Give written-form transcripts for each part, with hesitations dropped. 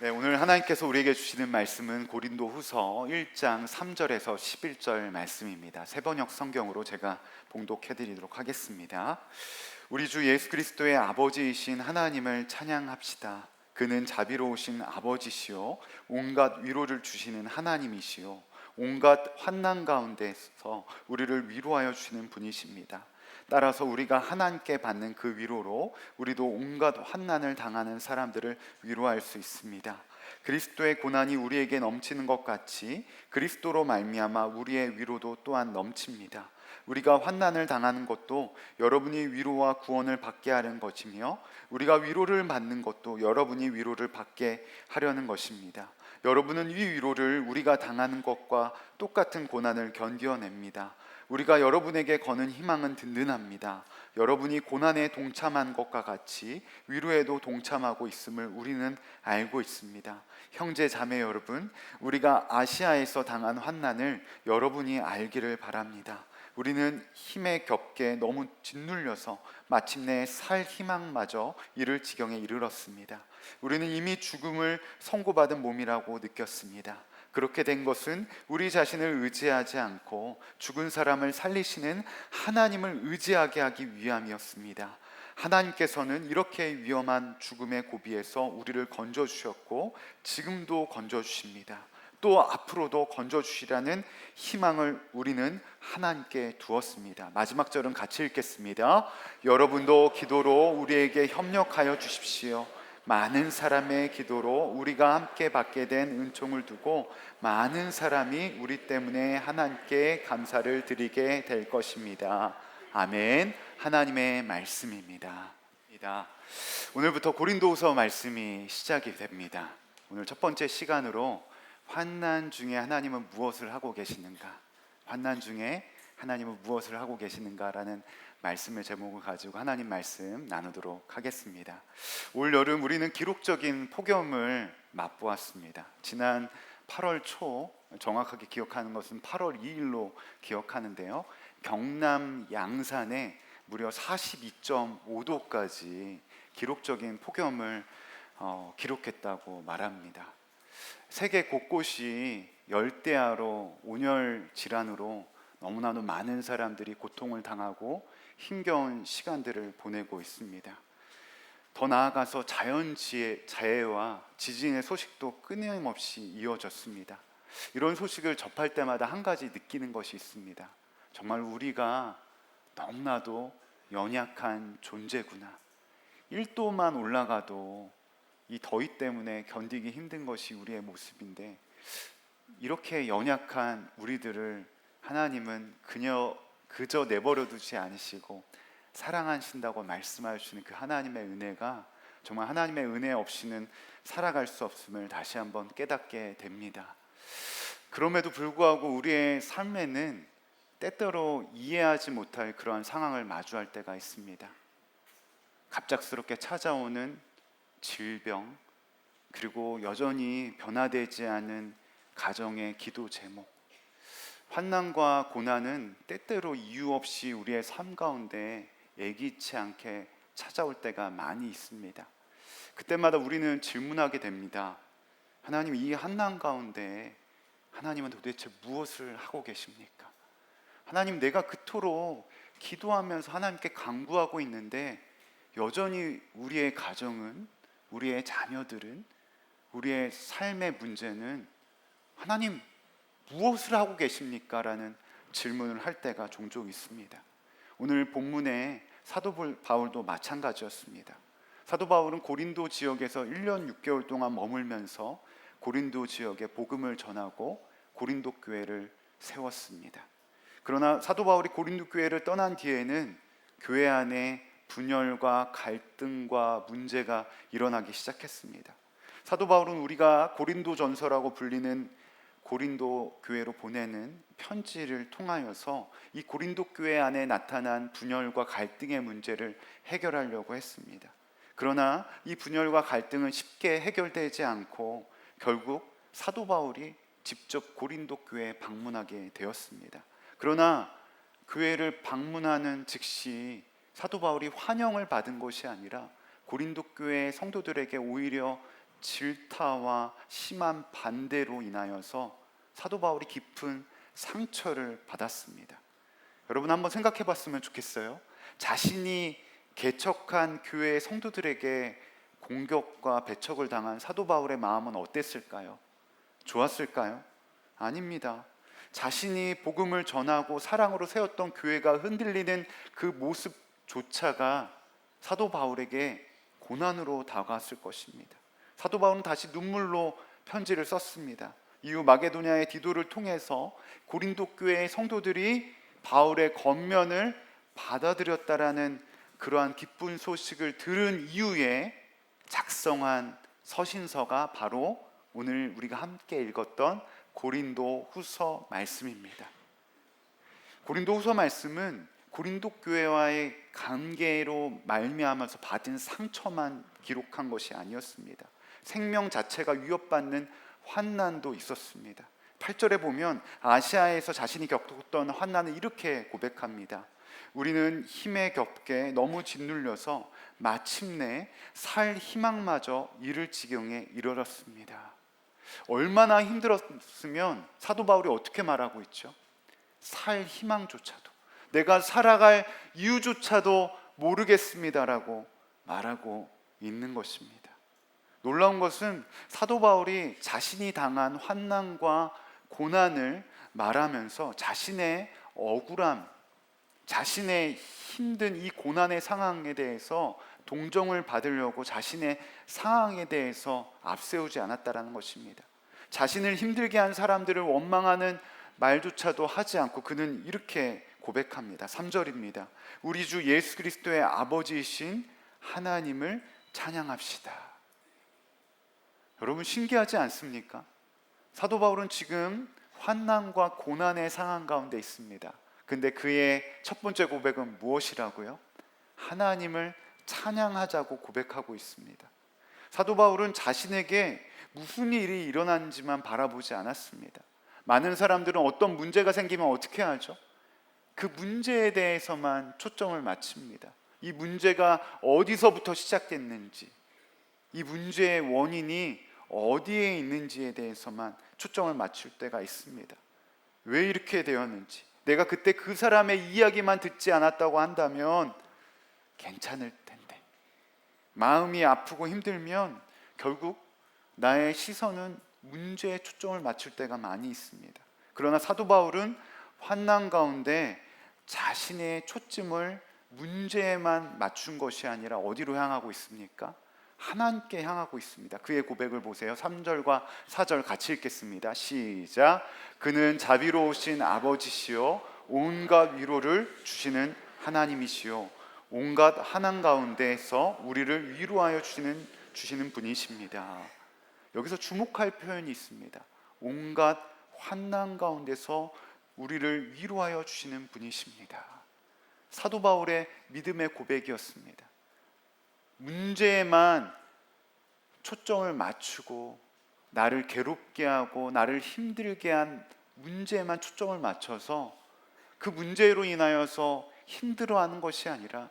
네, 오늘 하나님께서 우리에게 주시는 말씀은 고린도후서 1장 3절에서 11절 말씀입니다. 세번역 성경으로 제가 봉독해 드리도록 하겠습니다. 우리 주 예수 그리스도의 아버지이신 하나님을 찬양합시다. 그는 자비로우신 아버지시요 온갖 위로를 주시는 하나님이시요 온갖 환난 가운데서 우리를 위로하여 주시는 분이십니다. 따라서 우리가 하나님께 받는 그 위로로 우리도 온갖 환난을 당하는 사람들을 위로할 수 있습니다. 그리스도의 고난이 우리에게 넘치는 것 같이 그리스도로 말미암아 우리의 위로도 또한 넘칩니다. 우리가 환난을 당하는 것도 여러분이 위로와 구원을 받게 하는 것이며 우리가 위로를 받는 것도 여러분이 위로를 받게 하려는 것입니다. 여러분은 이 위로를 우리가 당하는 것과 똑같은 고난을 견뎌냅니다. 우리가 여러분에게 거는 희망은 든든합니다. 여러분이 고난에 동참한 것과 같이 위로에도 동참하고 있음을 우리는 알고 있습니다. 형제 자매 여러분, 우리가 아시아에서 당한 환난을 여러분이 알기를 바랍니다. 우리는 힘에 겹게 너무 짓눌려서 마침내 살 희망마저 잃을 지경에 이르렀습니다. 우리는 이미 죽음을 선고받은 몸이라고 느꼈습니다. 그렇게 된 것은 우리 자신을 의지하지 않고 죽은 사람을 살리시는 하나님을 의지하게 하기 위함이었습니다. 하나님께서는 이렇게 위험한 죽음의 고비에서 우리를 건져주셨고 지금도 건져주십니다. 또 앞으로도 건져주시라는 희망을 우리는 하나님께 두었습니다. 마지막 절은 같이 읽겠습니다. 여러분도 기도로 우리에게 협력하여 주십시오. 많은 사람의 기도로 우리가 함께 받게 된 은총을 두고 많은 사람이 우리 때문에 하나님께 감사를 드리게 될 것입니다. 아멘. 하나님의 말씀입니다. 오늘부터 고린도후서 말씀이 시작이 됩니다. 오늘 첫 번째 시간으로 환난 중에 하나님은 무엇을 하고 계시는가? 환난 중에 하나님은 무엇을 하고 계시는가라는 말씀의 제목을 가지고 하나님 말씀 나누도록 하겠습니다. 올 여름 우리는 기록적인 폭염을 맛보았습니다. 지난 8월 초, 정확하게 기억하는 것은 8월 2일로 기억하는데요, 경남 양산에 무려 42.5도까지 기록적인 폭염을 기록했다고 말합니다. 세계 곳곳이 열대야로 온열 질환으로 너무나도 많은 사람들이 고통을 당하고 힘겨운 시간들을 보내고 있습니다. 더 나아가서 자해와 지진의 소식도 끊임없이 이어졌습니다. 이런 소식을 접할 때마다 한 가지 느끼는 것이 있습니다. 정말 우리가 너무나도 연약한 존재구나. 1도만 올라가도 이 더위 때문에 견디기 힘든 것이 우리의 모습인데, 이렇게 연약한 우리들을 하나님은 그저 내버려 두지 않으시고 사랑하신다고 말씀하시는 그 하나님의 은혜가 정말 하나님의 은혜 없이는 살아갈 수 없음을 다시 한번 깨닫게 됩니다. 그럼에도 불구하고 우리의 삶에는 때때로 이해하지 못할 그러한 상황을 마주할 때가 있습니다. 갑작스럽게 찾아오는 질병, 그리고 여전히 변화되지 않은 가정의 기도 제목, 환난과 고난은 때때로 이유 없이 우리의 삶 가운데 예기치 않게 찾아올 때가 많이 있습니다. 그때마다 우리는 질문하게 됩니다. 하나님, 이 환난 가운데 하나님은 도대체 무엇을 하고 계십니까? 하나님, 내가 그토록 기도하면서 하나님께 간구하고 있는데 여전히 우리의 가정은, 우리의 자녀들은, 우리의 삶의 문제는 하나님 무엇을 하고 계십니까? 라는 질문을 할 때가 종종 있습니다. 오늘 본문의 사도 바울도 마찬가지였습니다. 사도 바울은 고린도 지역에서 1년 6개월 동안 머물면서 고린도 지역에 복음을 전하고 고린도 교회를 세웠습니다. 그러나 사도 바울이 고린도 교회를 떠난 뒤에는 교회 안에 분열과 갈등과 문제가 일어나기 시작했습니다. 사도 바울은 우리가 고린도전서라고 불리는 고린도 교회로 보내는 편지를 통하여서 이 고린도 교회 안에 나타난 분열과 갈등의 문제를 해결하려고 했습니다. 그러나 이 분열과 갈등은 쉽게 해결되지 않고 결국 사도 바울이 직접 고린도 교회에 방문하게 되었습니다. 그러나 교회를 방문하는 즉시 사도 바울이 환영을 받은 것이 아니라 고린도 교회 성도들에게 오히려 질타와 심한 반대로 인하여서 사도 바울이 깊은 상처를 받았습니다. 여러분 한번 생각해 봤으면 좋겠어요. 자신이 개척한 교회 성도들에게 공격과 배척을 당한 사도 바울의 마음은 어땠을까요? 좋았을까요? 아닙니다. 자신이 복음을 전하고 사랑으로 세웠던 교회가 흔들리는 그 모습조차가 사도 바울에게 고난으로 다가왔을 것입니다. 사도 바울은 다시 눈물로 편지를 썼습니다. 이후 마게도냐의 디도를 통해서 고린도 교회의 성도들이 바울의 권면을 받아들였다라는 그러한 기쁜 소식을 들은 이후에 작성한 서신서가 바로 오늘 우리가 함께 읽었던 고린도 후서 말씀입니다. 고린도 후서 말씀은 고린도 교회와의 관계로 말미암아서 받은 상처만 기록한 것이 아니었습니다. 생명 자체가 위협받는 환난도 있었습니다. 8절에 보면 아시아에서 자신이 겪었던 환난을 이렇게 고백합니다. 우리는 힘에 겹게 너무 짓눌려서 마침내 살 희망마저 잃을 지경에 이르렀습니다. 얼마나 힘들었으면 사도 바울이 어떻게 말하고 있죠? 살 희망조차도, 내가 살아갈 이유조차도 모르겠습니다라고 말하고 있는 것입니다. 놀라운 것은 사도 바울이 자신이 당한 환난과 고난을 말하면서 자신의 억울함, 자신의 힘든 이 고난의 상황에 대해서 동정을 받으려고 자신의 상황에 대해서 앞세우지 않았다라는 것입니다. 자신을 힘들게 한 사람들을 원망하는 말조차도 하지 않고 그는 이렇게 고백합니다. 3절입니다. 우리 주 예수 그리스도의 아버지이신 하나님을 찬양합시다. 여러분 신기하지 않습니까? 사도 바울은 지금 환난과 고난의 상황 가운데 있습니다. 근데 그의 첫 번째 고백은 무엇이라고요? 하나님을 찬양하자고 고백하고 있습니다. 사도 바울은 자신에게 무슨 일이 일어난지만 바라보지 않았습니다. 많은 사람들은 어떤 문제가 생기면 어떻게 하죠? 그 문제에 대해서만 초점을 맞춥니다. 이 문제가 어디서부터 시작됐는지, 이 문제의 원인이 어디에 있는지에 대해서만 초점을 맞출 때가 있습니다. 왜 이렇게 되었는지, 내가 그때 그 사람의 이야기만 듣지 않았다고 한다면 괜찮을 텐데, 마음이 아프고 힘들면 결국 나의 시선은 문제에 초점을 맞출 때가 많이 있습니다. 그러나 사도 바울은 환난 가운데 자신의 초점을 문제에만 맞춘 것이 아니라 어디로 향하고 있습니까? 하나님께 향하고 있습니다. 그의 고백을 보세요. 3절과 4절 같이 읽겠습니다. 시작. 그는 자비로우신 아버지시요 온갖 위로를 주시는 하나님이시요 온갖 환난 가운데서 우리를 위로하여 주시는 분이십니다. 여기서 주목할 표현이 있습니다. 온갖 환난 가운데서 우리를 위로하여 주시는 분이십니다. 사도 바울의 믿음의 고백이었습니다. 문제에만 초점을 맞추고 나를 괴롭게 하고 나를 힘들게 한 문제에만 초점을 맞춰서 그 문제로 인하여서 힘들어하는 것이 아니라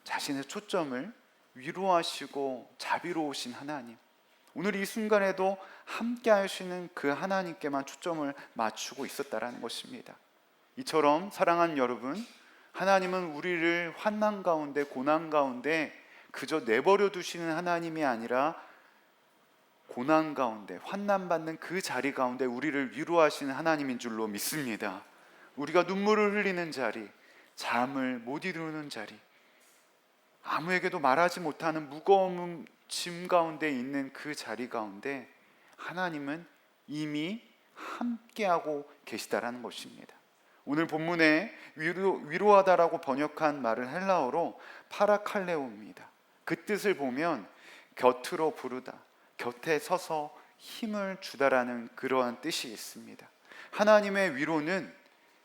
자신의 초점을 위로하시고 자비로우신 하나님, 오늘 이 순간에도 함께 하시는 그 하나님께만 초점을 맞추고 있었다라는 것입니다. 이처럼 사랑하는 여러분, 하나님은 우리를 환난 가운데 고난 가운데 그저 내버려 두시는 하나님이 아니라 고난 가운데 환난 받는 그 자리 가운데 우리를 위로하시는 하나님인 줄로 믿습니다. 우리가 눈물을 흘리는 자리, 잠을 못 이루는 자리, 아무에게도 말하지 못하는 무거운 짐 가운데 있는 그 자리 가운데 하나님은 이미 함께하고 계시다라는 것입니다. 오늘 본문에 위로하다라고 번역한 말은 헬라어로 파라칼레오입니다. 그 뜻을 보면 곁으로 부르다, 곁에 서서 힘을 주다라는 그러한 뜻이 있습니다. 하나님의 위로는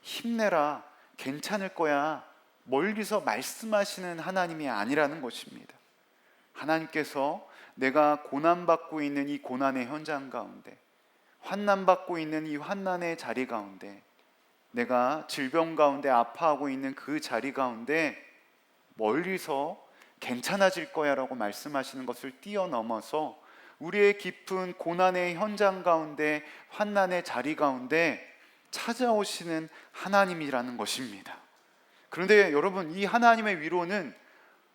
힘내라, 괜찮을 거야, 멀리서 말씀하시는 하나님이 아니라는 것입니다. 하나님께서 내가 고난받고 있는 이 고난의 현장 가운데, 환난받고 있는 이 환난의 자리 가운데, 내가 질병 가운데 아파하고 있는 그 자리 가운데 멀리서 괜찮아질 거야 라고 말씀하시는 것을 뛰어넘어서 우리의 깊은 고난의 현장 가운데, 환난의 자리 가운데 찾아오시는 하나님이라는 것입니다. 그런데 여러분, 이 하나님의 위로는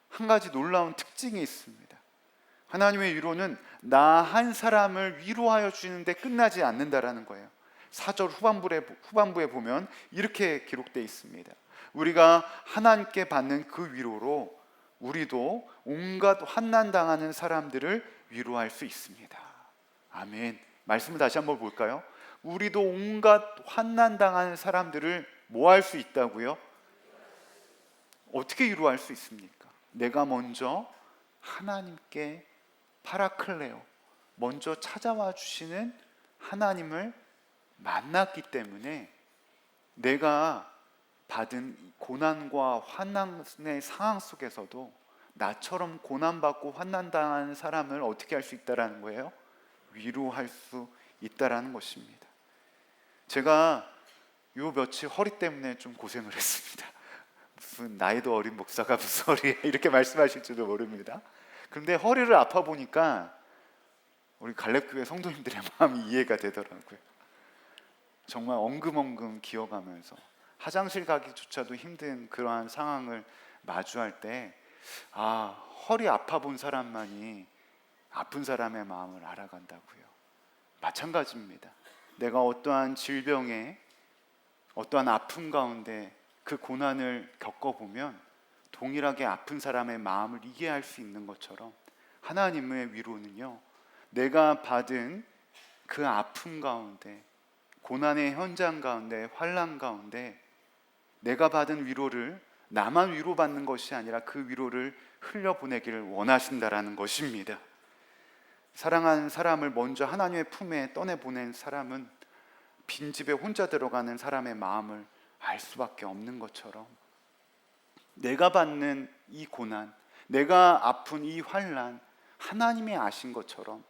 한 가지 놀라운 특징이 있습니다. 하나님의 위로는 나 한 사람을 위로하여 주는데 끝나지 않는다라는 거예요. 4절 후반부에 보면 이렇게 기록되어 있습니다. 우리가 하나님께 받는 그 위로로 우리도 온갖 환난 당하는 사람들을 위로할 수 있습니다. 아멘. 말씀을 다시 한번 볼까요? 우리도 온갖 환난 당하는 사람들을 뭐 할 수 있다고요? 어떻게 위로할 수 있습니까? 내가 먼저 하나님께 파라클레오, 먼저 찾아와 주시는 하나님을 만났기 때문에 내가 받은 고난과 환난의 상황 속에서도 나처럼 고난받고 환난당하는 사람을 어떻게 할 수 있다라는 거예요? 위로할 수 있다라는 것입니다. 제가 요 며칠 허리 때문에 좀 고생을 했습니다. 무슨 나이도 어린 목사가 무슨 허리에 이렇게 말씀하실지도 모릅니다. 그런데 허리를 아파 보니까 우리 갈렙교회 성도님들의 마음이 이해가 되더라고요. 정말 엉금엉금 기어가면서 화장실 가기조차도 힘든 그러한 상황을 마주할 때, 허리 아파 본 사람만이 아픈 사람의 마음을 알아간다고요. 마찬가지입니다. 내가 어떠한 질병에, 어떠한 아픔 가운데 그 고난을 겪어보면 동일하게 아픈 사람의 마음을 이해할 수 있는 것처럼 하나님의 위로는요, 내가 받은 그 아픔 가운데, 고난의 현장 가운데, 환난 가운데 내가 받은 위로를 나만 위로받는 것이 아니라 그 위로를 흘려보내기를 원하신다라는 것입니다. 사랑하는 사람을 먼저 하나님의 품에 떠내보낸 사람은 빈집에 혼자 들어가는 사람의 마음을 알 수밖에 없는 것처럼, 내가 받는 이 고난, 내가 아픈 이 환난, 하나님이 아신 것처럼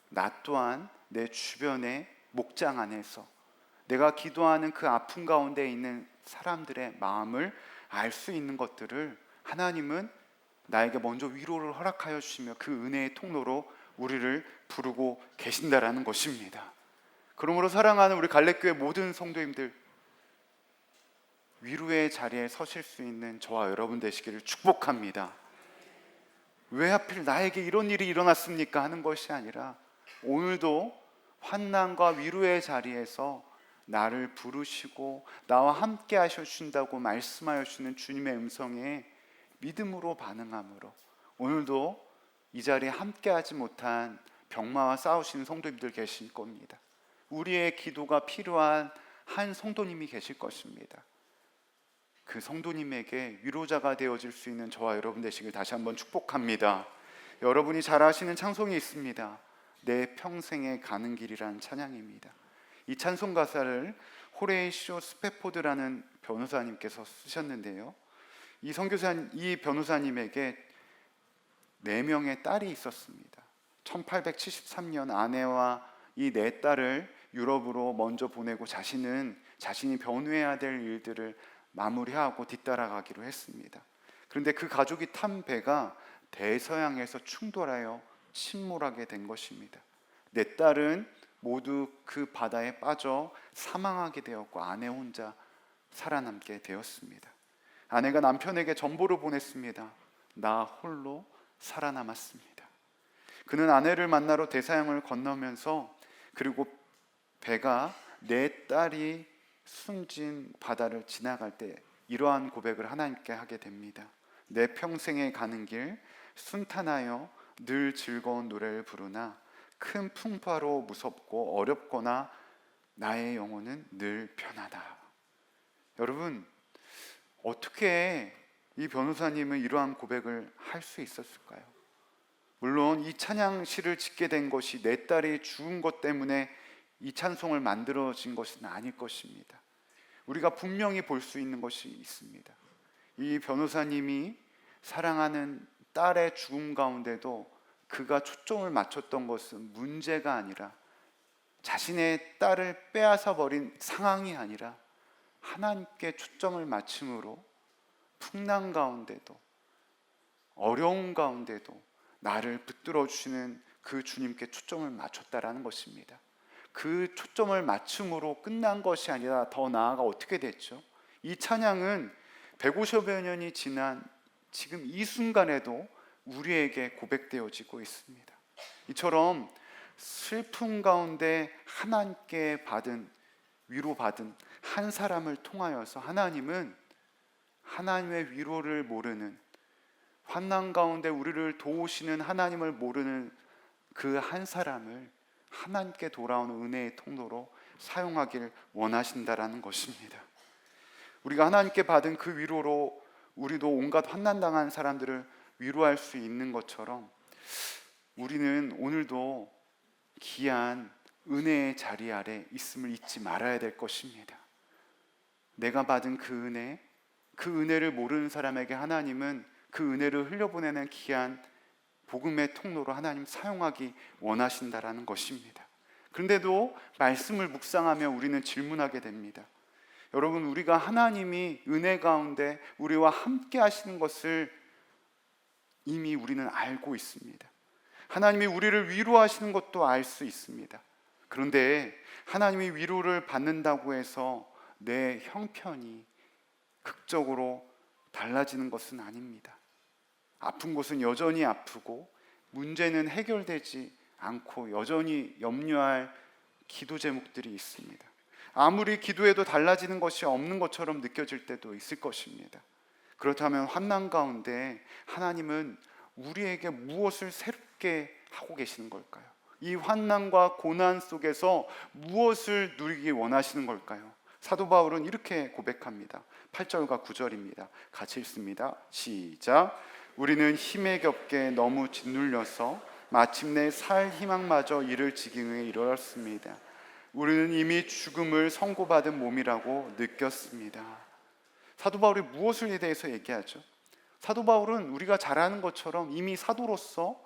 나 또한 내 주변의 목장 안에서 내가 기도하는 그 아픔 가운데 있는 사람들의 마음을 알 수 있는 것들을 하나님은 나에게 먼저 위로를 허락하여 주시며 그 은혜의 통로로 우리를 부르고 계신다라는 것입니다. 그러므로 사랑하는 우리 갈렙교회 모든 성도님들, 위로의 자리에 서실 수 있는 저와 여러분 되시기를 축복합니다. 왜 하필 나에게 이런 일이 일어났습니까? 하는 것이 아니라 오늘도 환난과 위로의 자리에서 나를 부르시고 나와 함께 하셔 주신다고 말씀하여 주시는 주님의 음성에 믿음으로 반응함으로 오늘도 이 자리에 함께 하지 못한 병마와 싸우시는 성도님들 계실 겁니다. 우리의 기도가 필요한 한 성도님이 계실 것입니다. 그 성도님에게 위로자가 되어질 수 있는 저와 여러분 되시길 다시 한번 축복합니다. 여러분이 잘 아시는 찬송이 있습니다. 내 평생에 가는 길이라는 찬양입니다. 이 찬송 가사를 호레이쇼 스페포드라는 변호사님께서 쓰셨는데요, 이 변호사님에게 4명의 딸이 있었습니다. 1873년 아내와 이 4딸을 유럽으로 먼저 보내고 자신이 변호해야 될 일들을 마무리하고 뒤따라가기로 했습니다. 그런데 그 가족이 탄 배가 대서양에서 충돌하여 침몰하게 된 것입니다. 4딸은 모두 그 바다에 빠져 사망하게 되었고 아내 혼자 살아남게 되었습니다. 아내가 남편에게 전보를 보냈습니다. 나 홀로 살아남았습니다. 그는 아내를 만나러 대서양을 건너면서, 그리고 배가 4딸이 숨진 바다를 지나갈 때 이러한 고백을 하나님께 하게 됩니다. 내 평생에 가는 길 순탄하여 늘 즐거운 노래를 부르나 큰 풍파로 무섭고 어렵거나 나의 영혼은 늘 편하다. 여러분, 어떻게 이 변호사님은 이러한 고백을 할 수 있었을까요? 물론 이 찬양시를 짓게 된 것이 4딸이 죽은 것 때문에 이 찬송을 만들어진 것은 아닐 것입니다. 우리가 분명히 볼 수 있는 것이 있습니다. 이 변호사님이 사랑하는 딸의 죽음 가운데도 그가 초점을 맞췄던 것은 문제가 아니라, 자신의 딸을 빼앗아 버린 상황이 아니라 하나님께 초점을 맞춤으로 풍랑 가운데도 어려운 가운데도 나를 붙들어 주시는 그 주님께 초점을 맞췄다라는 것입니다. 그 초점을 맞춤으로 끝난 것이 아니라 더 나아가 어떻게 됐죠? 이 찬양은 150여 년이 지난 지금 이 순간에도 우리에게 고백되어지고 있습니다. 이처럼 슬픔 가운데 하나님께 위로받은 한 사람을 통하여서 하나님은 하나님의 위로를 모르는, 환난 가운데 우리를 도우시는 하나님을 모르는 그 한 사람을 하나님께 돌아오는 은혜의 통로로 사용하길 원하신다라는 것입니다. 우리가 하나님께 받은 그 위로로 우리도 온갖 환난당한 사람들을 위로할 수 있는 것처럼 우리는 오늘도 귀한 은혜의 자리 아래 있음을 잊지 말아야 될 것입니다. 내가 받은 그 은혜를 모르는 사람에게 하나님은 그 은혜를 흘려보내는 귀한 복음의 통로로 하나님 사용하기 원하신다라는 것입니다. 그런데도 말씀을 묵상하며 우리는 질문하게 됩니다. 여러분, 우리가 하나님이 은혜 가운데 우리와 함께 하시는 것을 이미 우리는 알고 있습니다. 하나님이 우리를 위로하시는 것도 알 수 있습니다. 그런데 하나님이 위로를 받는다고 해서 내 형편이 극적으로 달라지는 것은 아닙니다. 아픈 곳은 여전히 아프고 문제는 해결되지 않고 여전히 염려할 기도 제목들이 있습니다. 아무리 기도해도 달라지는 것이 없는 것처럼 느껴질 때도 있을 것입니다. 그렇다면 환난 가운데 하나님은 우리에게 무엇을 새롭게 하고 계시는 걸까요? 이 환난과 고난 속에서 무엇을 누리기 원하시는 걸까요? 사도 바울은 이렇게 고백합니다. 8절과 9절입니다. 같이 읽습니다. 시작. 우리는 힘에 겹게 너무 짓눌려서 마침내 살 희망마저 잃을 지경에 이르렀습니다. 우리는 이미 죽음을 선고받은 몸이라고 느꼈습니다. 사도 바울이 무엇에 대해서 얘기하죠? 사도 바울은 우리가 잘 아는 것처럼 이미 사도로서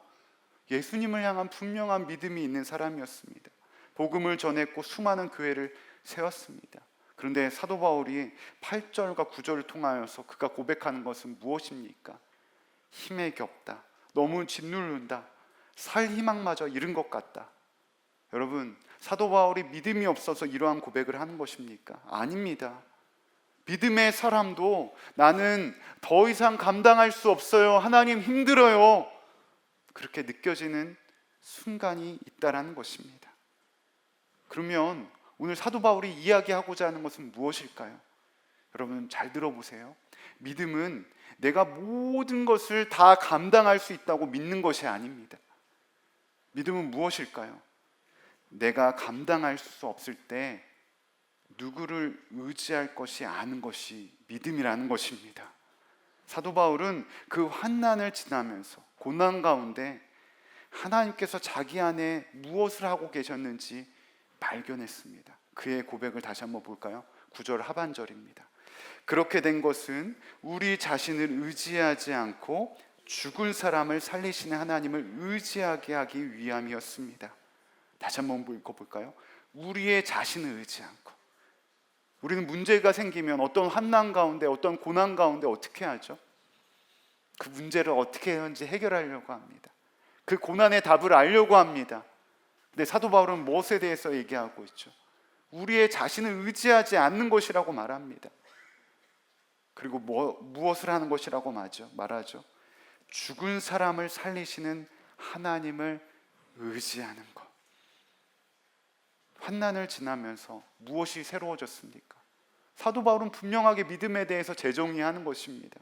예수님을 향한 분명한 믿음이 있는 사람이었습니다. 복음을 전했고 수많은 교회를 세웠습니다. 그런데 사도 바울이 8절과 9절을 통하여서 그가 고백하는 것은 무엇입니까? 힘에 겹다, 너무 짓누른다, 살 희망마저 잃은 것 같다. 여러분, 사도 바울이 믿음이 없어서 이러한 고백을 하는 것입니까? 아닙니다. 믿음의 사람도 나는 더 이상 감당할 수 없어요, 하나님 힘들어요, 그렇게 느껴지는 순간이 있다라는 것입니다. 그러면 오늘 사도 바울이 이야기하고자 하는 것은 무엇일까요? 여러분 잘 들어보세요. 믿음은 내가 모든 것을 다 감당할 수 있다고 믿는 것이 아닙니다. 믿음은 무엇일까요? 내가 감당할 수 없을 때 누구를 의지할 것이 아는 것이 믿음이라는 것입니다. 사도 바울은 그 환난을 지나면서 고난 가운데 하나님께서 자기 안에 무엇을 하고 계셨는지 발견했습니다. 그의 고백을 다시 한번 볼까요? 9절 하반절입니다. 그렇게 된 것은 우리 자신을 의지하지 않고 죽은 사람을 살리시는 하나님을 의지하게 하기 위함이었습니다. 다시 한번 읽어볼까요? 우리의 자신을 의지 않고. 우리는 문제가 생기면 어떤 환난 가운데, 어떤 고난 가운데 어떻게 하죠? 그 문제를 어떻게 하는지 해결하려고 합니다. 그 고난의 답을 알려고 합니다. 근데 사도 바울은 무엇에 대해서 얘기하고 있죠? 우리의 자신을 의지하지 않는 것이라고 말합니다. 그리고 무엇을 하는 것이라고 말하죠? 죽은 사람을 살리시는 하나님을 의지하는 것. 환난을 지나면서 무엇이 새로워졌습니까? 사도 바울은 분명하게 믿음에 대해서 재정의하는 것입니다.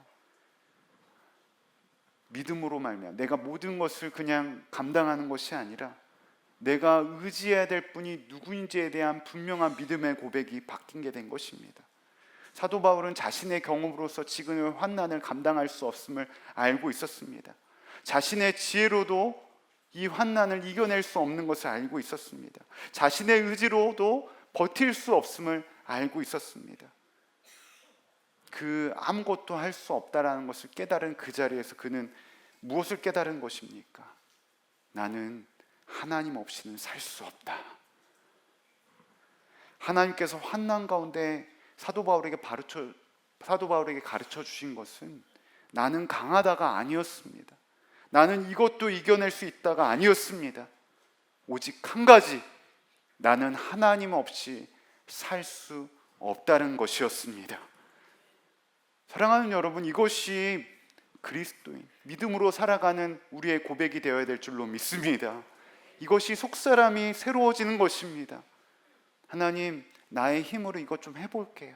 믿음으로 말미암아 내가 모든 것을 그냥 감당하는 것이 아니라 내가 의지해야 될 분이 누구인지에 대한 분명한 믿음의 고백이 바뀐 게 된 것입니다. 사도 바울은 자신의 경험으로서 지금의 환난을 감당할 수 없음을 알고 있었습니다. 자신의 지혜로도 이 환난을 이겨낼 수 없는 것을 알고 있었습니다. 자신의 의지로도 버틸 수 없음을 알고 있었습니다. 그 아무것도 할 수 없다라는 것을 깨달은 그 자리에서 그는 무엇을 깨달은 것입니까? 나는 하나님 없이는 살 수 없다. 하나님께서 환난 가운데 사도 바울에게 가르쳐 주신 것은 나는 강하다가 아니었습니다. 나는 이것도 이겨낼 수 있다가 아니었습니다. 오직 한 가지, 나는 하나님 없이 살 수 없다는 것이었습니다. 사랑하는 여러분, 이것이 그리스도인, 믿음으로 살아가는 우리의 고백이 되어야 될 줄로 믿습니다. 이것이 속사람이 새로워지는 것입니다. 하나님, 나의 힘으로 이것 좀 해볼게요.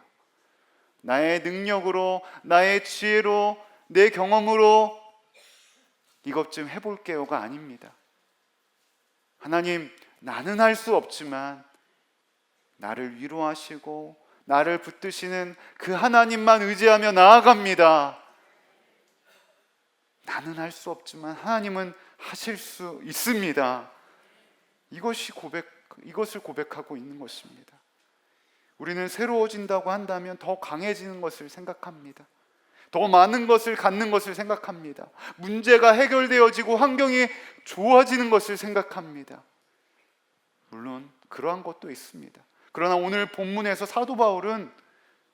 나의 능력으로, 나의 지혜로, 내 경험으로 이것 좀 해볼게요가 아닙니다. 하나님, 나는 할 수 없지만 나를 위로하시고 나를 붙드시는 그 하나님만 의지하며 나아갑니다. 나는 할 수 없지만 하나님은 하실 수 있습니다. 이것을 고백하고 있는 것입니다. 우리는 새로워진다고 한다면 더 강해지는 것을 생각합니다. 더 많은 것을 갖는 것을 생각합니다. 문제가 해결되어지고 환경이 좋아지는 것을 생각합니다. 물론 그러한 것도 있습니다. 그러나 오늘 본문에서 사도 바울은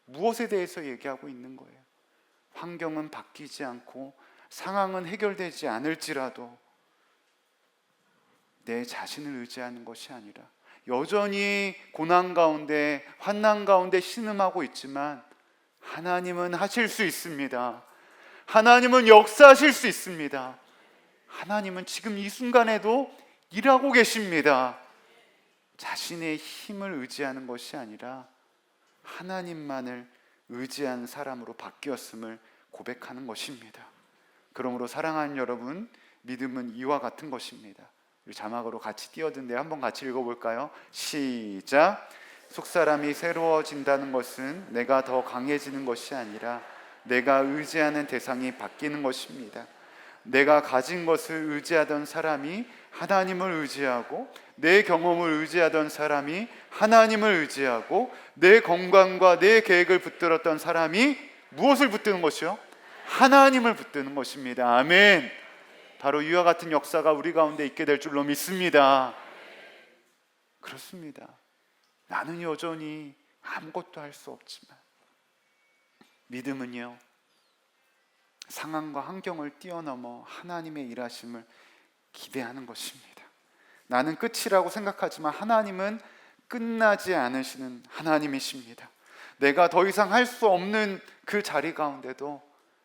무엇에 대해서 얘기하고 있는 거예요? 환경은 바뀌지 않고 상황은 해결되지 않을지라도 내 자신을 의지하는 것이 아니라 여전히 고난 가운데, 환난 가운데 신음하고 있지만 하나님은 하실 수 있습니다. 하나님은 역사하실 수 있습니다. 하나님은 지금 이 순간에도 일하고 계십니다. 자신의 힘을 의지하는 것이 아니라 하나님만을 의지한 사람으로 바뀌었음을 고백하는 것입니다. 그러므로 사랑하는 여러분, 믿음은 이와 같은 것입니다. 우리 자막으로 같이 띄워둔데 한번 같이 읽어볼까요? 시작. 속사람이 새로워진다는 것은 내가 더 강해지는 것이 아니라 내가 의지하는 대상이 바뀌는 것입니다. 내가 가진 것을 의지하던 사람이 하나님을 의지하고, 내 경험을 의지하던 사람이 하나님을 의지하고, 내 건강과 내 계획을 붙들었던 사람이 무엇을 붙드는 것이요? 하나님을 붙드는 것입니다. 아멘. 바로 이와 같은 역사가 우리 가운데 있게 될 줄로 믿습니다. 그렇습니다. 나는 여전히 아무것도 할 수 없지만 믿음은요, 상황과 환경을 뛰어넘어 하나님의 일하심을 기대하는 것입니다. 나는 끝이라고 생각하지만 하나님은 끝나지 않으시는 하나님이십니다. 내가 더 이상 할 수 없는 그 자리 가운데도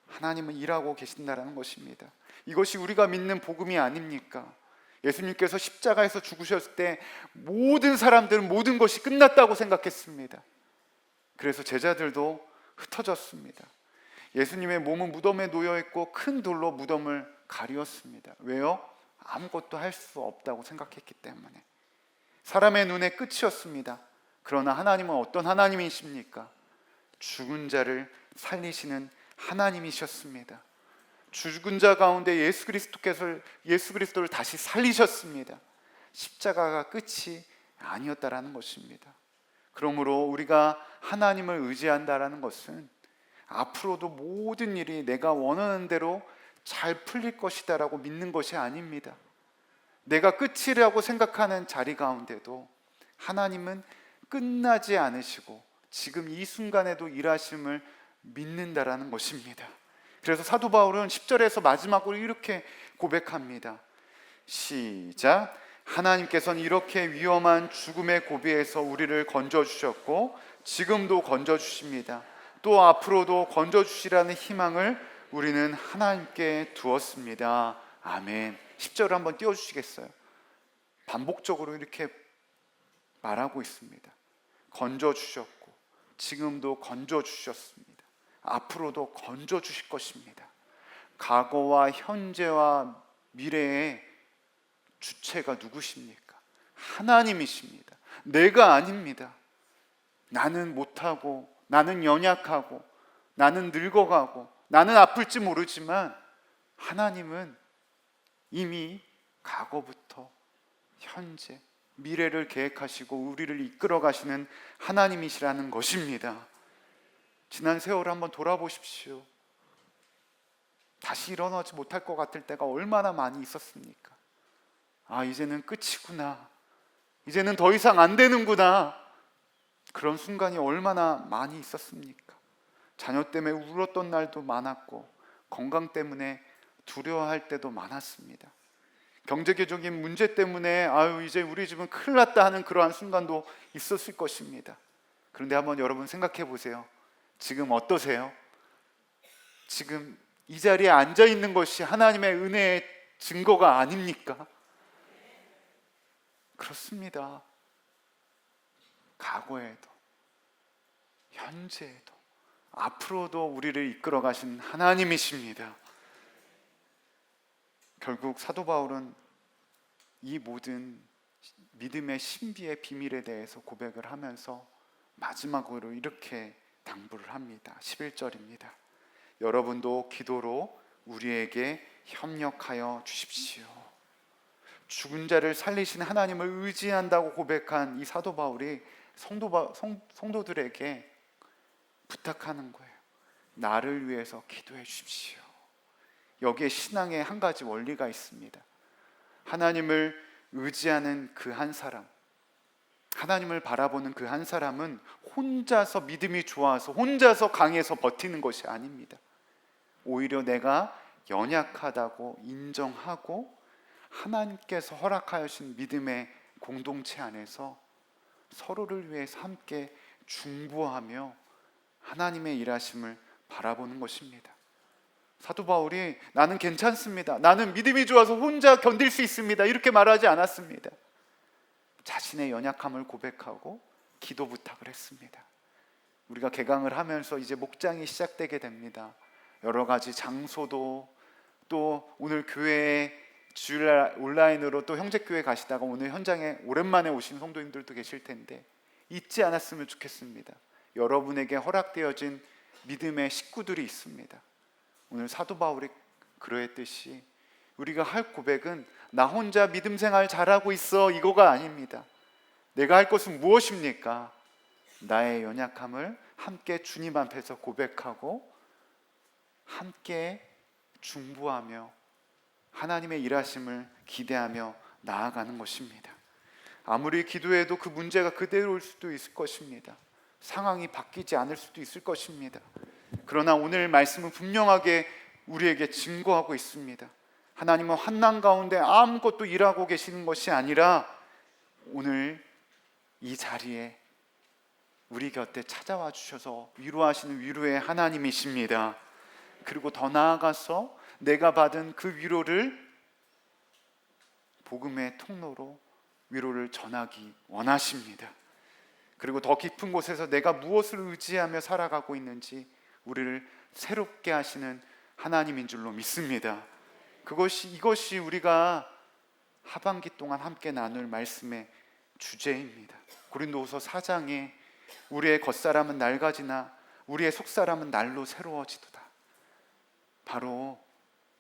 하나님은 일하고 계신다는 것입니다. 이것이 우리가 믿는 복음이 아닙니까? 예수님께서 십자가에서 죽으셨을 때 모든 사람들은 모든 것이 끝났다고 생각했습니다. 그래서 제자들도 흩어졌습니다. 예수님의 몸은 무덤에 놓여있고 큰 돌로 무덤을 가리었습니다. 왜요? 아무것도 할 수 없다고 생각했기 때문에. 사람의 눈에 끝이었습니다. 그러나 하나님은 어떤 하나님이십니까? 죽은 자를 살리시는 하나님이셨습니다. 죽은 자 가운데 예수 그리스도를 다시 살리셨습니다. 십자가가 끝이 아니었다라는 것입니다. 그러므로 우리가 하나님을 의지한다라는 것은 앞으로도 모든 일이 내가 원하는 대로 잘 풀릴 것이다라고 믿는 것이 아닙니다. 내가 끝이라고 생각하는 자리 가운데도 하나님은 끝나지 않으시고 지금 이 순간에도 일하심을 믿는다라는 것입니다. 그래서 사도 바울은 10절에서 마지막으로 이렇게 고백합니다. 시작. 하나님께서는 이렇게 위험한 죽음의 고비에서 우리를 건져주셨고 지금도 건져주십니다. 또 앞으로도 건져주시라는 희망을 우리는 하나님께 두었습니다. 아멘. 10절을 한번 띄워주시겠어요? 반복적으로 이렇게 말하고 있습니다. 건져주셨고 지금도 건져주셨습니다. 앞으로도 건져주실 것입니다. 과거와 현재와 미래의 주체가 누구십니까? 하나님이십니다. 내가 아닙니다. 나는 못하고, 나는 연약하고, 나는 늙어가고, 나는 아플지 모르지만 하나님은 이미 과거부터 현재, 미래를 계획하시고 우리를 이끌어 가시는 하나님이시라는 것입니다. 지난 세월을 한번 돌아보십시오. 다시 일어나지 못할 것 같을 때가 얼마나 많이 있었습니까? 아, 이제는 끝이구나. 이제는 더 이상 안 되는구나. 그런 순간이 얼마나 많이 있었습니까? 자녀 때문에 울었던 날도 많았고 건강 때문에 두려워할 때도 많았습니다. 경제적인 문제 때문에 이제 우리 집은 큰일 났다 하는 그러한 순간도 있었을 것입니다. 그런데 한번 여러분 생각해 보세요. 지금 어떠세요? 지금 이 자리에 앉아 있는 것이 하나님의 은혜의 증거가 아닙니까? 그렇습니다. 과거에도, 현재에도, 앞으로도 우리를 이끌어 가신 하나님이십니다. 결국 사도 바울은 이 모든 믿음의 신비의 비밀에 대해서 고백을 하면서 마지막으로 이렇게 당부를 합니다. 11절입니다. 여러분도 기도로 우리에게 협력하여 주십시오. 죽은 자를 살리신 하나님을 의지한다고 고백한 이 사도 바울이 성도들에게 부탁하는 거예요. 나를 위해서 기도해 주십시오. 여기에 신앙의 한 가지 원리가 있습니다. 하나님을 의지하는 그 한 사람, 하나님을 바라보는 그 한 사람은 혼자서 믿음이 좋아서 혼자서 강해서 버티는 것이 아닙니다. 오히려 내가 연약하다고 인정하고 하나님께서 허락하신 믿음의 공동체 안에서 서로를 위해서 함께 중보하며 하나님의 일하심을 바라보는 것입니다. 사도 바울이 나는 괜찮습니다, 나는 믿음이 좋아서 혼자 견딜 수 있습니다, 이렇게 말하지 않았습니다. 자신의 연약함을 고백하고 기도 부탁을 했습니다. 우리가 개강을 하면서 이제 목장이 시작되게 됩니다. 여러 가지 장소도, 또 오늘 교회에 주일날 온라인으로 또 형제교회 가시다가 오늘 현장에 오랜만에 오신 성도님들도 계실 텐데 잊지 않았으면 좋겠습니다. 여러분에게 허락되어진 믿음의 식구들이 있습니다. 오늘 사도 바울이 그러했듯이 우리가 할 고백은 나 혼자 믿음 생활 잘하고 있어 이거가 아닙니다. 내가 할 것은 무엇입니까? 나의 연약함을 함께 주님 앞에서 고백하고 함께 중보하며 하나님의 일하심을 기대하며 나아가는 것입니다. 아무리 기도해도 그 문제가 그대로일 수도 있을 것입니다. 상황이 바뀌지 않을 수도 있을 것입니다. 그러나 오늘 말씀은 분명하게 우리에게 증거하고 있습니다. 하나님은 환난 가운데 아무것도 일하고 계시는 것이 아니라 오늘 이 자리에 우리 곁에 찾아와 주셔서 위로하시는 위로의 하나님이십니다. 그리고 더 나아가서 내가 받은 그 위로를 복음의 통로로 위로를 전하기 원하십니다. 그리고 더 깊은 곳에서 내가 무엇을 의지하며 살아가고 있는지 우리를 새롭게 하시는 하나님인 줄로 믿습니다. 이것이 우리가 하반기 동안 함께 나눌 말씀의 주제입니다. 고린도후서 4장에 우리의 겉사람은 낡아지나 우리의 속사람은 날로 새로워지도다. 바로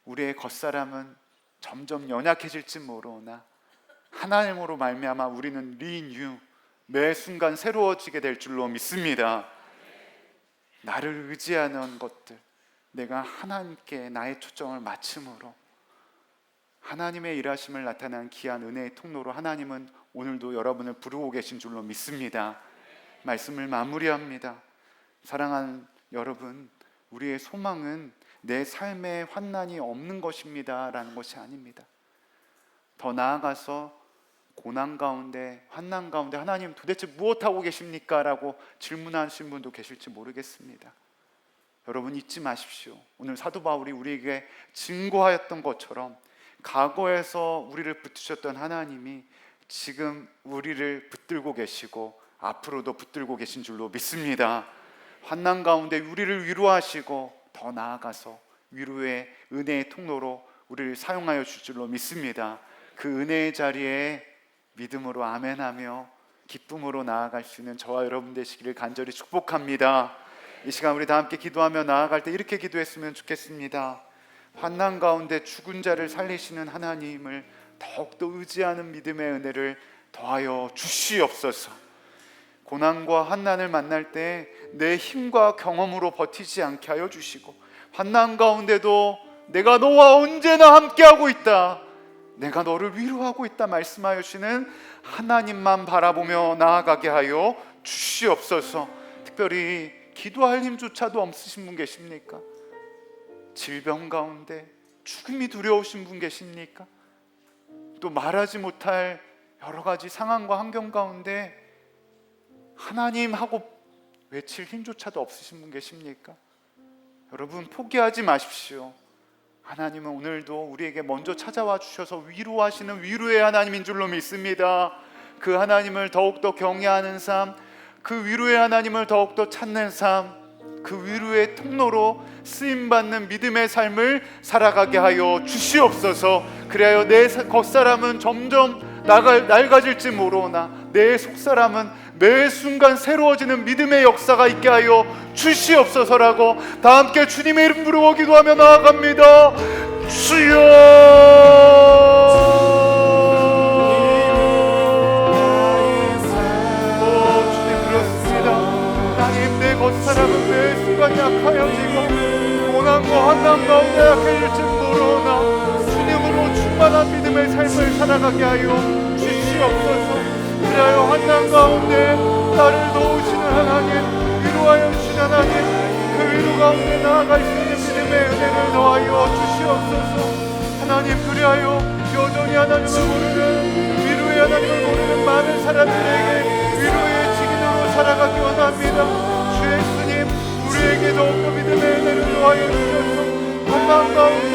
우리의 겉사람은 점점 연약해질지 모르나 하나님으로 말미암아 우리는 리뉴, 매 순간 새로워지게 될 줄로 믿습니다. 나를 의지하는 것들, 내가 하나님께 나의 초점을 맞춤으로 하나님의 일하심을 나타내는 귀한 은혜의 통로로 하나님은 오늘도 여러분을 부르고 계신 줄로 믿습니다. 말씀을 마무리합니다. 사랑하는 여러분, 우리의 소망은 내 삶에 환난이 없는 것입니다 라는 것이 아닙니다. 더 나아가서 고난 가운데, 환난 가운데 하나님 도대체 무엇하고 계십니까? 라고 질문하신 분도 계실지 모르겠습니다. 여러분 잊지 마십시오. 오늘 사도 바울이 우리에게 증거하였던 것처럼 과거에서 우리를 붙드셨던 하나님이 지금 우리를 붙들고 계시고 앞으로도 붙들고 계신 줄로 믿습니다. 환난 가운데 우리를 위로하시고 더 나아가서 위로의 은혜의 통로로 우리를 사용하여 줄 줄로 믿습니다. 그 은혜의 자리에 믿음으로 아멘하며 기쁨으로 나아갈 수 있는 저와 여러분 되시기를 간절히 축복합니다. 이 시간 우리 다 함께 기도하며 나아갈 때 이렇게 기도했으면 좋겠습니다. 환난 가운데 죽은 자를 살리시는 하나님을 더욱더 의지하는 믿음의 은혜를 더하여 주시옵소서. 고난과 환난을 만날 때 내 힘과 경험으로 버티지 않게 하여 주시고 환난 가운데도 내가 너와 언제나 함께하고 있다, 내가 너를 위로하고 있다 말씀하여 주시는 하나님만 바라보며 나아가게 하여 주시옵소서. 특별히 기도할 힘조차도 없으신 분 계십니까? 질병 가운데, 죽음이 두려우신 분 계십니까? 또 말하지 못할 여러 가지 상황과 환경 가운데 하나님 하고 외칠 힘조차도 없으신 분 계십니까? 여러분, 포기하지 마십시오. 하나님은 오늘도 우리에게 먼저 찾아와 주셔서 위로하시는 위로의 하나님인 줄로 믿습니다. 그 하나님을 더욱더 경외하는 삶, 그 위로의 하나님을 더욱더 찾는 삶, 그 위로의 통로로 쓰임받는 믿음의 삶을 살아가게 하여 주시옵소서. 그래야 내 겉사람은 점점 낡아질지 모르나 내 속사람은 매 순간 새로워지는 믿음의 역사가 있게 하여 주시옵소서라고 다 함께 주님의 이름 부르고 기도하며 나아갑니다. 주여, 주님 그렇습니다. 하나님, 내 겉사람은 매 순간 약하여지고 고난과 환난 가운데 약해질지 모르나 주님으로 충만한 믿음의 삶을 살아가게 하여 주시옵소서. 그리하여 환난 가운데 나를 도우시는 하나님, 위로하여 주시는 하나님, 그 위로 가운데 나아갈 수 있는 믿음의 은혜를 더하여 주시옵소서. 하나님, 그리하여 여전히 하나님을 모르는, 위로의 하나님을 모르는 많은 사람들에게 위로의 증인으로 살아가기 원합니다. 주 예수님, 우리에게 더욱더 믿음의 은혜를 더하여 주셔서 환난 가운데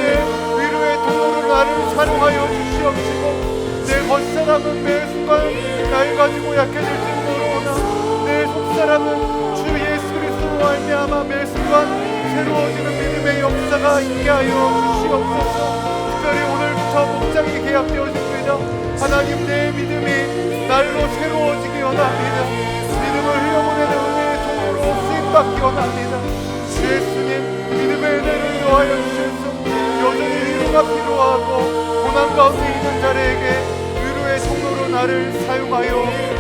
위로의 통로로 나를 사용하여 주시옵시고, 내 겉사람은 매 순간 낡아지고 약해질지 모르나 내 속사람은 주 예수 그리스도로 말미암아 매 순간 새로워지는 믿음의 역사가 있게 하여 주시옵소서. 특별히 오늘부터 목장이 계약되어집니다. 하나님, 내 믿음이 날로 새로워지기 원합니다. 믿음을 흘려보내는 은혜의 통로로 쓰임받기 원합니다. 주 예수님, 믿음의 은혜를 더하여 주셔서 여전히 위로가 필요하고 고난 가운데 있는 자들에게 위로의 통로로 나를 사용하여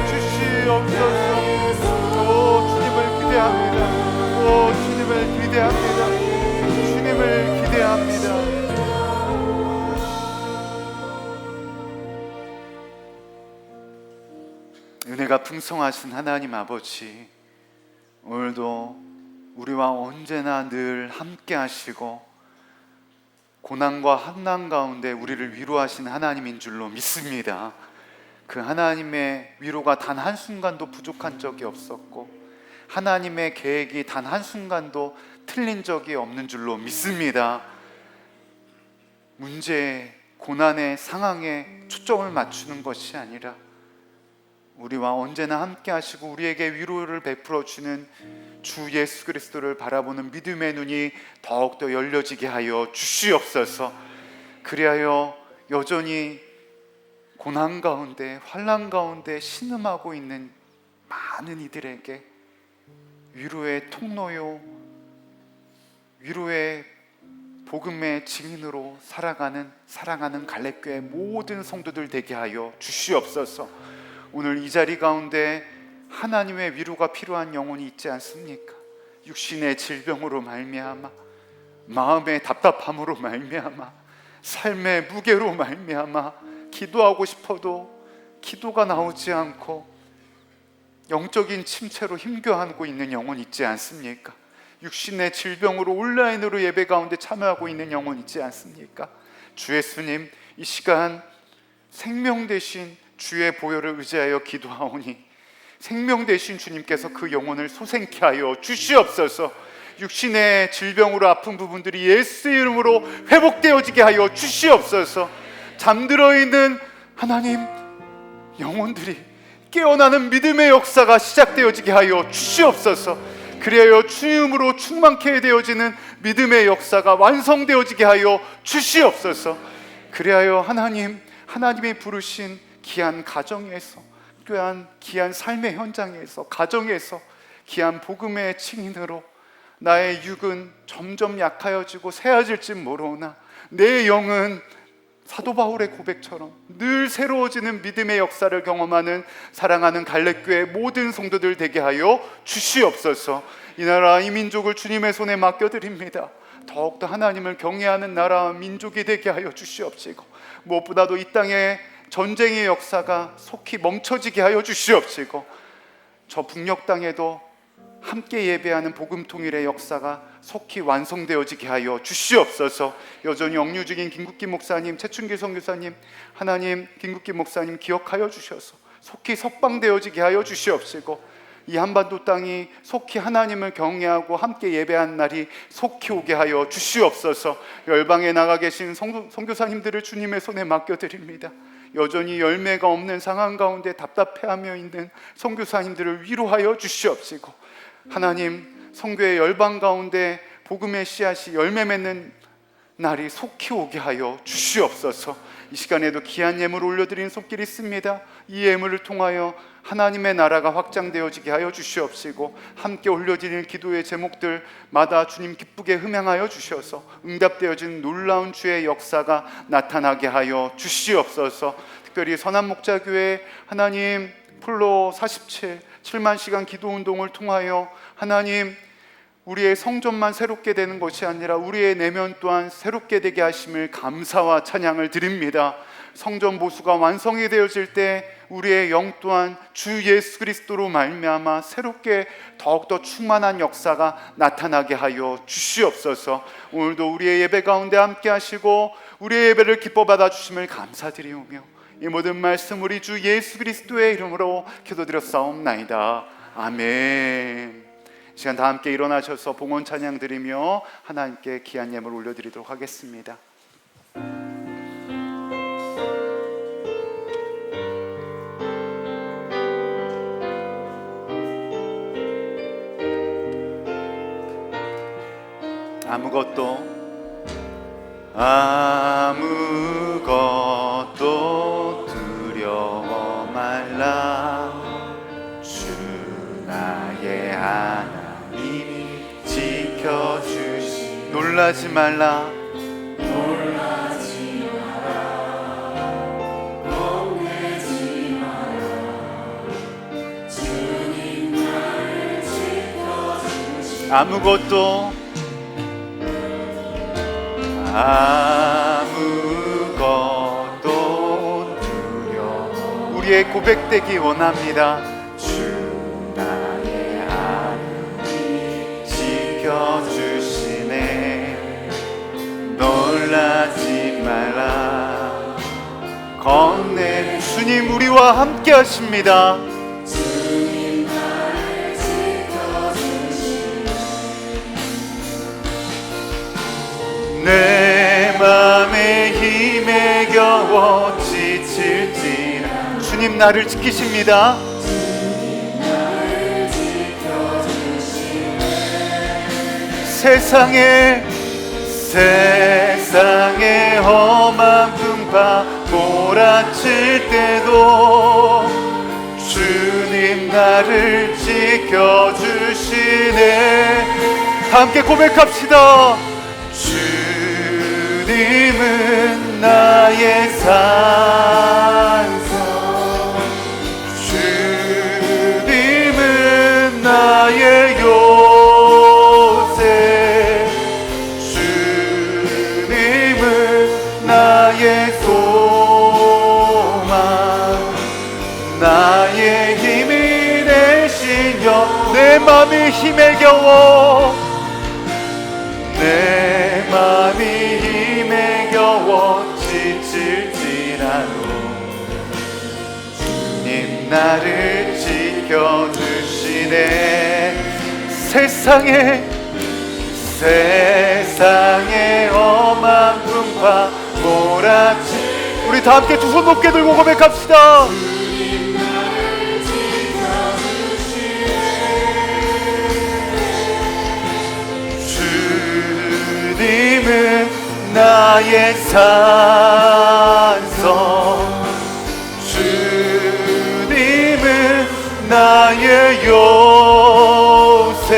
주시옵소서. 오, 주님을 기대합니다. 오, 주님을 기대합니다. 주님을 기대합니다. 은혜가 풍성하신 하나님 아버지, 오늘도 우리와 언제나 늘 함께 하시고 고난과 환난 가운데 우리를 위로하시는 하나님인 줄로 믿습니다. 그 하나님의 위로가 단 한순간도 부족한 적이 없었고 하나님의 계획이 단 한순간도 틀린 적이 없는 줄로 믿습니다. 문제, 고난의 상황에 초점을 맞추는 것이 아니라 우리와 언제나 함께 하시고 우리에게 위로를 베풀어 주는 주 예수 그리스도를 바라보는 믿음의 눈이 더욱더 열려지게 하여 주시옵소서. 그리하여 여전히 고난 가운데 환난 가운데 신음하고 있는 많은 이들에게 위로의 통로요, 위로의 복음의 증인으로 살아가는 사랑하는 갈렙교회 모든 성도들 되게 하여 주시옵소서. 오늘 이 자리 가운데 하나님의 위로가 필요한 영혼이 있지 않습니까? 육신의 질병으로 말미암아, 마음의 답답함으로 말미암아, 삶의 무게로 말미암아 기도하고 싶어도 기도가 나오지 않고 영적인 침체로 힘겨워하고 있는 영혼 있지 않습니까? 육신의 질병으로 온라인으로 예배 가운데 참여하고 있는 영혼 있지 않습니까? 주 예수님, 이 시간 생명 되신 주의 보혈을 의지하여 기도하오니 생명 되신 주님께서 그 영혼을 소생케 하여 주시옵소서. 육신의 질병으로 아픈 부분들이 예수 이름으로 회복되어지게 하여 주시옵소서. 잠들어 있는 하나님 영혼들이 깨어나는 믿음의 역사가 시작되어지게 하여 주시옵소서. 그리하여 주님으로 충만케 되어지는 믿음의 역사가 완성되어지게 하여 주시옵소서. 그리하여 하나님이 부르신 귀한 가정에서, 또한 귀한 삶의 현장에서, 가정에서 귀한 복음의 증인으로 나의 육은 점점 약하여지고 새어질지 모르나 내 영은 사도 바울의 고백처럼 늘 새로워지는 믿음의 역사를 경험하는 사랑하는 갈렙교회 모든 성도들 되게 하여 주시옵소서. 이 나라 이 민족을 주님의 손에 맡겨드립니다. 더욱더 하나님을 경외하는 나라와 민족이 되게 하여 주시옵시고, 무엇보다도 이 땅에 전쟁의 역사가 속히 멈춰지게 하여 주시옵시고, 저 북녘 땅에도 함께 예배하는 복음 통일의 역사가 속히 완성되어지게 하여 주시옵소서. 여전히 억류 중인 김국기 목사님, 최춘기 선교사님, 하나님 김국기 목사님 기억하여 주셔서 속히 석방되어지게 하여 주시옵시고, 이 한반도 땅이 속히 하나님을 경외하고 함께 예배하는 날이 속히 오게 하여 주시옵소서. 열방에 나가 계신 선교사님들을 주님의 손에 맡겨드립니다. 여전히 열매가 없는 상황 가운데 답답해하며 있는 선교사님들을 위로하여 주시옵시고, 하나님 선교의 열방 가운데 복음의 씨앗이 열매 맺는 날이 속히 오게 하여 주시옵소서. 이 시간에도 귀한 예물을 올려드리는 손길이 있습니다. 이 예물을 통하여 하나님의 나라가 확장되어지게 하여 주시옵시고, 함께 올려드리는 기도의 제목들마다 주님 기쁘게 흠양하여 주셔서 응답되어진 놀라운 주의 역사가 나타나게 하여 주시옵소서. 특별히 선한목자교회 하나님 플로 47 7만 시간 기도운동을 통하여 하나님 우리의 성전만 새롭게 되는 것이 아니라 우리의 내면 또한 새롭게 되게 하심을 감사와 찬양을 드립니다. 성전 보수가 완성이 되어질 때 우리의 영 또한 주 예수 그리스도로 말미암아 새롭게 더욱더 충만한 역사가 나타나게 하여 주시옵소서. 오늘도 우리의 예배 가운데 함께 하시고 우리의 예배를 기뻐 받아 주심을 감사드리오며, 이 모든 말씀 우리 주 예수 그리스도의 이름으로 기도드렸사옵나이다. 아멘. 이 시간 다 함께 일어나셔서 봉헌 찬양 드리며 하나님께 귀한 예물 올려드리도록 하겠습니다. 아무것도 두려워 말라. 주 나의 하나님이 지켜주시. 놀라지 말라. 놀라지 마라. 겁내지 마라. 주님 나를 지켜주시. 아무것도 두려워. 우리의 고백되기 원합니다. 주 나의 하나님 지켜주시네. 놀라지 말라. 건네. 주님 우리와 함께 하십니다. 주님 나를 지켜주시네. 내 맘에 힘에 겨워 지칠지라. 주님 나를 지키십니다. 주님 나를 지켜주시네. 세상에 험한 풍파 몰아칠 때도 주님 나를 지켜주시네. 함께 고백합시다. 주님은 나의 산성, 주님은 나의 요새, 주님은 나의 소망, 나의 힘이 되신 여. 내 맘이 힘에 겨워, 내 맘이 힘에 겨워 지칠지라도 주님 나를 지켜주시네. 세상에 험한 풍파 몰아치. 우리 다 함께 두 손 높게 들고 고백합시다. 주님 나를 지켜주시네. 주님은 나의 산성, 주님은 나의 요새,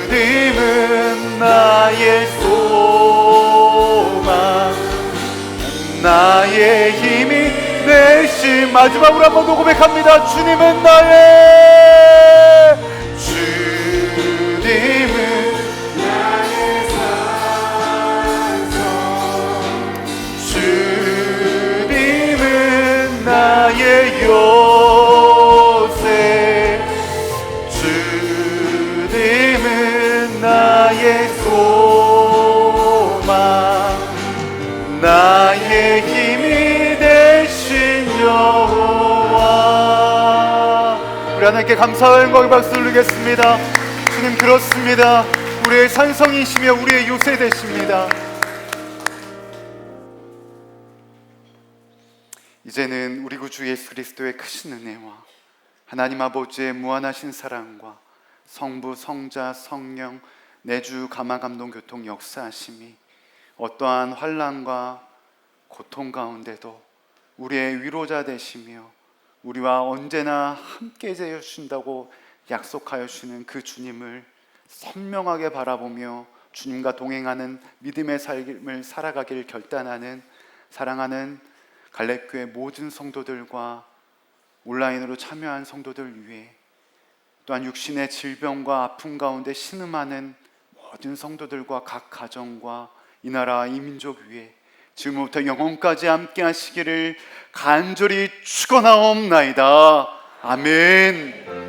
주님은 나의 소망, 나의 힘이 되신. 마지막으로 한 번 더 고백합니다. 주님은 나의, 주님은 나의 요새, 우리 하나님께 감사와 영광의 박수 올리겠습니다. 주님 그렇습니다. 우리의 산성이시며 우리의 요새 되십니다. 이제는 우리 구주 예수 그리스도의 크신 은혜와 하나님 아버지의 무한하신 사랑과 성부, 성자, 성령, 내주 감화 감동 교통 역사하심이 어떠한 환난과 고통 가운데도 우리의 위로자 되시며 우리와 언제나 함께 해 주신다고 약속하여 주시는 그 주님을 선명하게 바라보며 주님과 동행하는 믿음의 삶을 살아가기를 결단하는 사랑하는 갈렙교회 모든 성도들과 온라인으로 참여한 성도들 위해 또한 육신의 질병과 아픔 가운데 신음하는 모든 성도들과 각 가정과 이 나라 이 민족 위에 지금부터 영원까지 함께 하시기를 간절히 축원하옵나이다. 아멘.